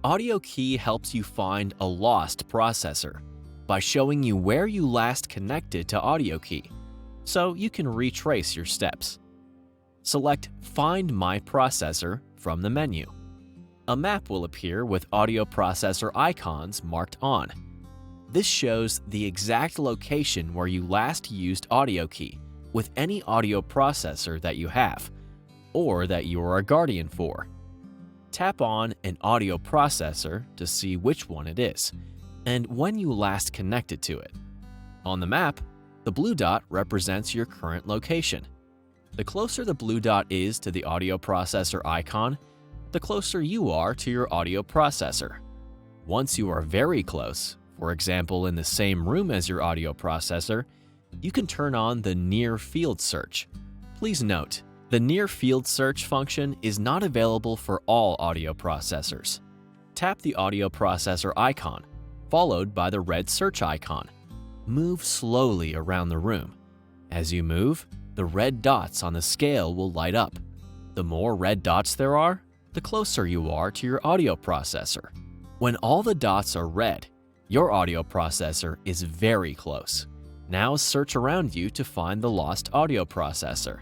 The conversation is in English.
AudioKey helps you find a lost processor by showing you where you last connected to AudioKey, so you can retrace your steps. Select Find My Processor from the menu. A map will appear with audio processor icons marked on. This shows the exact location where you last used AudioKey with any audio processor that you have, or that you are a guardian for. Tap on an audio processor to see which one it is, and when you last connected to it. On the map, the blue dot represents your current location. The closer the blue dot is to the audio processor icon, the closer you are to your audio processor. Once you are very close, for example in the same room as your audio processor, you can turn on the Near Field Search. Please note, the Near Field Search function is not available for all audio processors. Tap the audio processor icon, followed by the red search icon. Move slowly around the room. As you move, the red dots on the scale will light up. The more red dots there are, the closer you are to your audio processor. When all the dots are red, your audio processor is very close. Now search around you to find the lost audio processor.